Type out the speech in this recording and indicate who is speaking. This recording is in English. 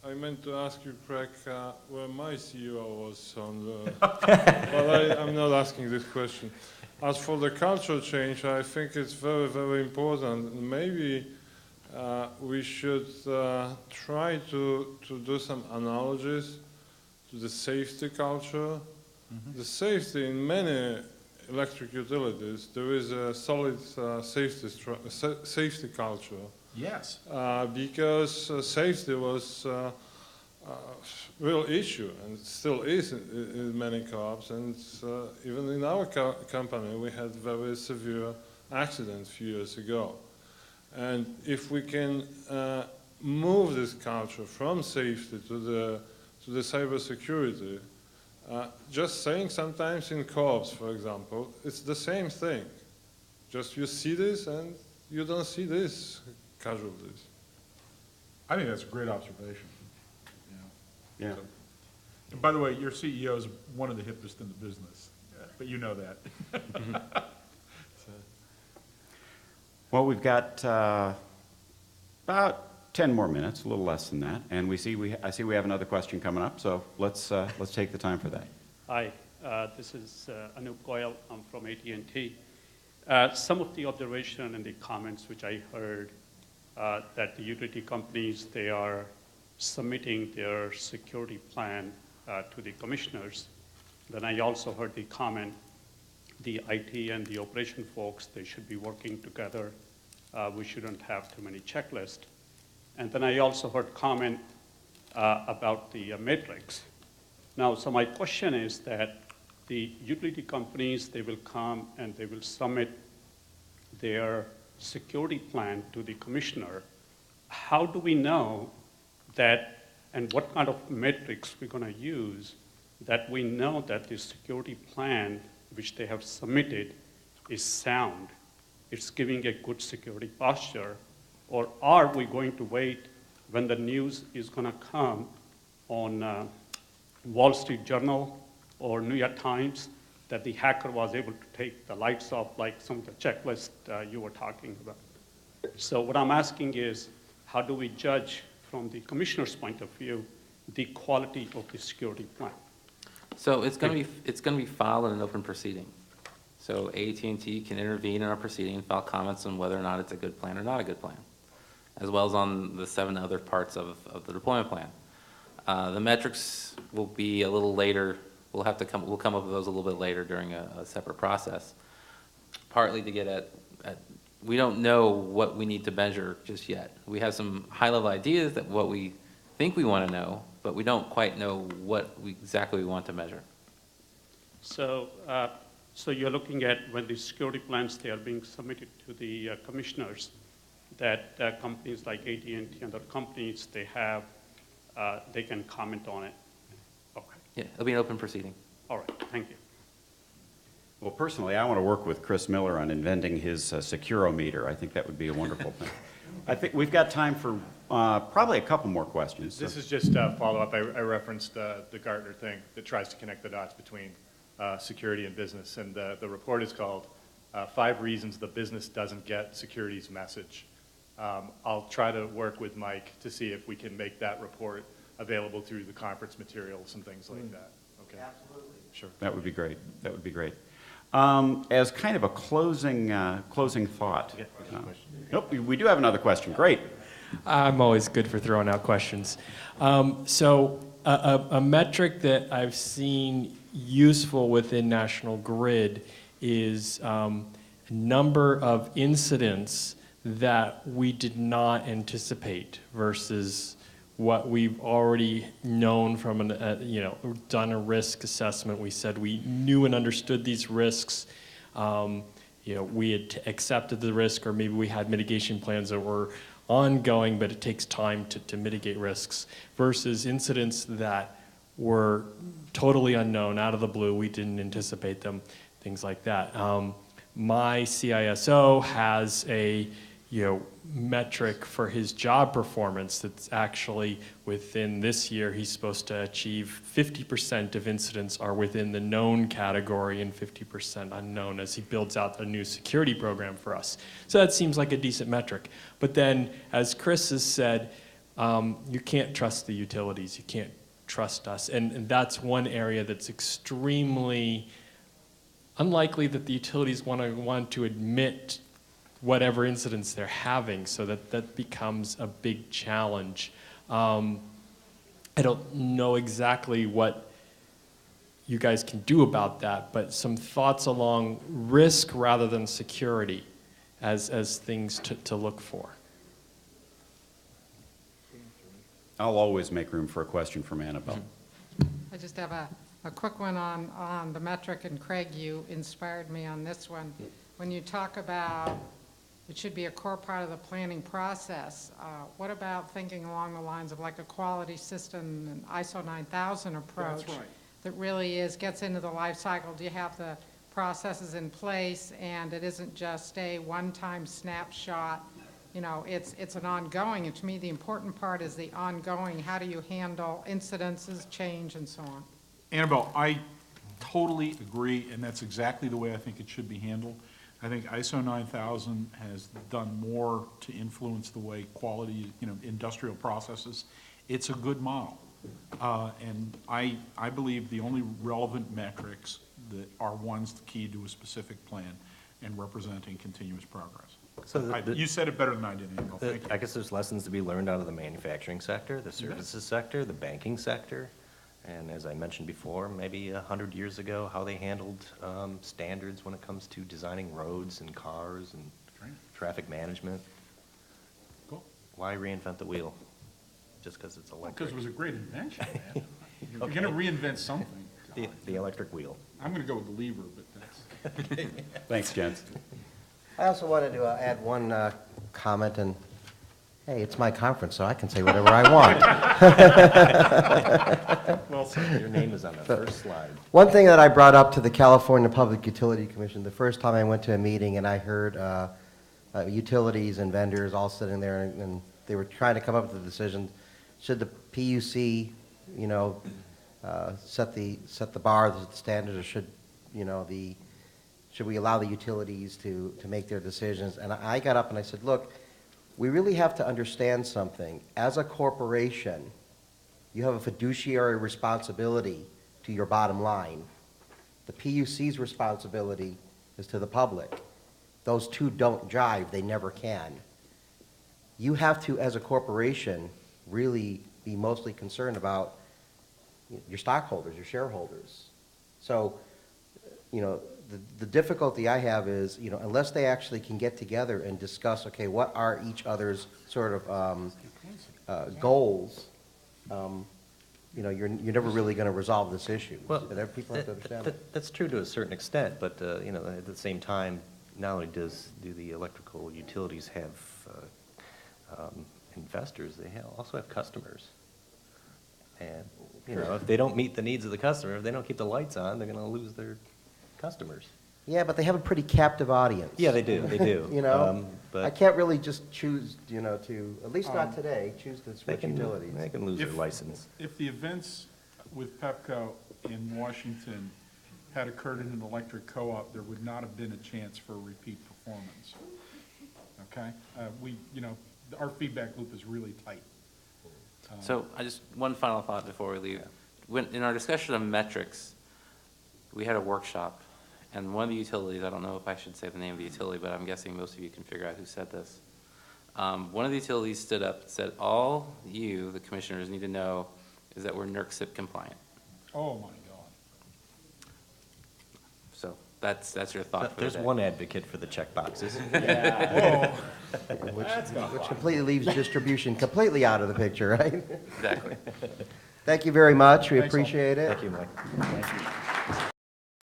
Speaker 1: I meant to ask you, Craig, where my CEO was on the, but I'm not asking this question. As for the cultural change, I think it's very, very important. Maybe we should try to do some analogies to the safety culture. Mm-hmm. The safety in many electric utilities, there is a solid safety culture.
Speaker 2: Yes.
Speaker 1: Because safety was a real issue, and it still is in many co-ops, and even in our company we had very severe accidents a few years ago. And if we can move this culture from safety to the cybersecurity, just saying sometimes in co-ops, for example, it's the same thing. Just you see this and you don't see this casualties.
Speaker 2: I think that's a great observation.
Speaker 3: Yeah.
Speaker 2: So, and by the way, your CEO is one of the hippest in the business, but you know that. So.
Speaker 3: Well, we've got about 10 more minutes, a little less than that, and I see we have another question coming up. So let's take the time for that.
Speaker 4: Hi, this is Anup Goyal. I'm from AT&T. Some of the observation and the comments which I heard that the utility companies, they are submitting their security plan to the commissioners. Then I also heard the comment, the IT and the operation folks, they should be working together. We shouldn't have too many checklists. And then I also heard comment about the matrix. Now, so my question is that the utility companies, they will come and they will submit their security plan to the commissioner. How do we know that, and what kind of metrics we're going to use, that we know that the security plan which they have submitted is sound, it's giving a good security posture, or are we going to wait when the news is going to come on Wall Street Journal or New York Times that the hacker was able to take the lights off, like some of the checklists you were talking about? So what I'm asking is, how do we judge from the commissioner's point of view the quality of the security plan?
Speaker 5: So it's going to be filed in an open proceeding. So AT&T can intervene in our proceeding and file comments on whether or not it's a good plan or not a good plan, as well as on the 7 other parts of the deployment plan. The metrics will be a little later. We'll come up with those a little bit later during a separate process, partly to get at we don't know what we need to measure just yet. We have some high-level ideas that what we think we want to know, but we don't quite know what exactly we want to measure.
Speaker 4: So, so you're looking at when the security plans, they are being submitted to the commissioners, that companies like AT&T and other companies, they can comment on it. Okay.
Speaker 5: Yeah, it'll be an open proceeding.
Speaker 4: All right, thank you.
Speaker 3: Well, personally, I want to work with Chris Miller on inventing his Securometer. I think that would be a wonderful thing. I think we've got time for probably a couple more questions.
Speaker 6: This is just a follow-up. I referenced the Gartner thing that tries to connect the dots between security and business, and the report is called 5 Reasons the Business Doesn't Get Security's Message. I'll try to work with Mike to see if we can make that report available through the conference materials and things like that. Okay.
Speaker 4: Absolutely.
Speaker 6: Sure.
Speaker 3: That would be great. That would be great. As kind of a closing thought. Nope, we do have another question. Great.
Speaker 7: I'm always good for throwing out questions. So a metric that I've seen useful within National Grid is number of incidents that we did not anticipate versus what we've already known from done a risk assessment. We said we knew and understood these risks. We had accepted the risk, or maybe we had mitigation plans that were ongoing, but it takes time to mitigate risks, versus incidents that were totally unknown, out of the blue, we didn't anticipate them, things like that. My CISO has a metric for his job performance that's actually within this year he's supposed to achieve 50% of incidents are within the known category and 50% unknown as he builds out a new security program for us. So that seems like a decent metric. But then, as Chris has said, you can't trust the utilities, you can't trust us. And that's one area that's extremely unlikely that the utilities want to admit whatever incidents they're having, so that becomes a big challenge. I don't know exactly what you guys can do about that, but some thoughts along risk rather than security as things to look for.
Speaker 3: I'll always make room for a question from Annabelle.
Speaker 8: I just have a quick one on the metric, and Craig, you inspired me on this one. When you talk about it should be a core part of the planning process, what about thinking along the lines of like a quality system and ISO 9000 approach?
Speaker 2: That's right.
Speaker 8: That really gets into the life cycle? Do you have the processes in place, and it isn't just a one-time snapshot? You know, it's an ongoing, and to me, the important part is the ongoing. How do you handle incidences, change, and so on?
Speaker 2: Annabelle, I totally agree, and that's exactly the way I think it should be handled. I think ISO 9000 has done more to influence the way quality, industrial processes. It's a good model. And I believe the only relevant metrics that are ones key to a specific plan and representing continuous progress.
Speaker 9: So
Speaker 2: You said it better than I did, Annabelle. Thank you.
Speaker 9: I guess there's lessons to be learned out of the manufacturing sector, the services sector, the banking sector, and as I mentioned before, maybe 100 years ago, how they handled standards when it comes to designing roads and cars and
Speaker 2: Right.
Speaker 9: traffic management.
Speaker 2: Cool.
Speaker 9: Why reinvent the wheel? Just because it's electric?
Speaker 2: Because it was a great invention, man. If you're going to reinvent something,
Speaker 9: The electric wheel.
Speaker 2: I'm going to go with the lever, but that's.
Speaker 3: Thanks, gents.
Speaker 10: I also wanted to add one comment, and hey, it's my conference, so I can say whatever I want.
Speaker 9: Well said. Your name is on the first slide.
Speaker 10: One thing that I brought up to the California Public Utility Commission, the first time I went to a meeting and I heard utilities and vendors all sitting there, and they were trying to come up with a decision. Should the PUC, set the bar, the standard, or should we allow the utilities to make their decisions? And I got up and I said, look, we really have to understand something. As a corporation, you have a fiduciary responsibility to your bottom line. The PUC's responsibility is to the public. Those two don't jive, they never can. You have to, as a corporation, really be mostly concerned about your stockholders, your shareholders. So, the difficulty I have is, unless they actually can get together and discuss, okay, what are each other's sort of goals, you're never really going to resolve this issue.
Speaker 9: Well,
Speaker 10: But people have to understand that.
Speaker 9: That's true to a certain extent, but, at the same time, not only do the electrical utilities have investors, they also have customers. And, if they don't meet the needs of the customer, if they don't keep the lights on, they're going to lose their customers.
Speaker 10: Yeah, but they have a pretty captive audience.
Speaker 9: Yeah, they do, they do. I
Speaker 10: I can't really just choose, at least not today, choose to
Speaker 9: They
Speaker 10: switch
Speaker 9: can
Speaker 10: utilities.
Speaker 9: lose their
Speaker 2: If-
Speaker 9: license.
Speaker 2: If the events with Pepco in Washington had occurred in an electric co-op, there would not have been a chance for a repeat performance. Okay? Our feedback loop is really tight.
Speaker 5: So one final thought before we leave. In our discussion of metrics, we had a workshop, and one of the utilities, I don't know if I should say the name of the utility, but I'm guessing most of you can figure out who said this. One of the utilities stood up and said, all you, the commissioners, need to know is that we're NERC compliant.
Speaker 2: Oh, my God.
Speaker 5: So that's your thought for
Speaker 9: There's
Speaker 5: today.
Speaker 9: one advocate for the check boxes.
Speaker 10: Which completely leaves distribution completely out of the picture, right?
Speaker 5: Exactly.
Speaker 10: Thank you very much. We
Speaker 2: Thanks all.
Speaker 10: appreciate it.
Speaker 9: Thank you, Mike.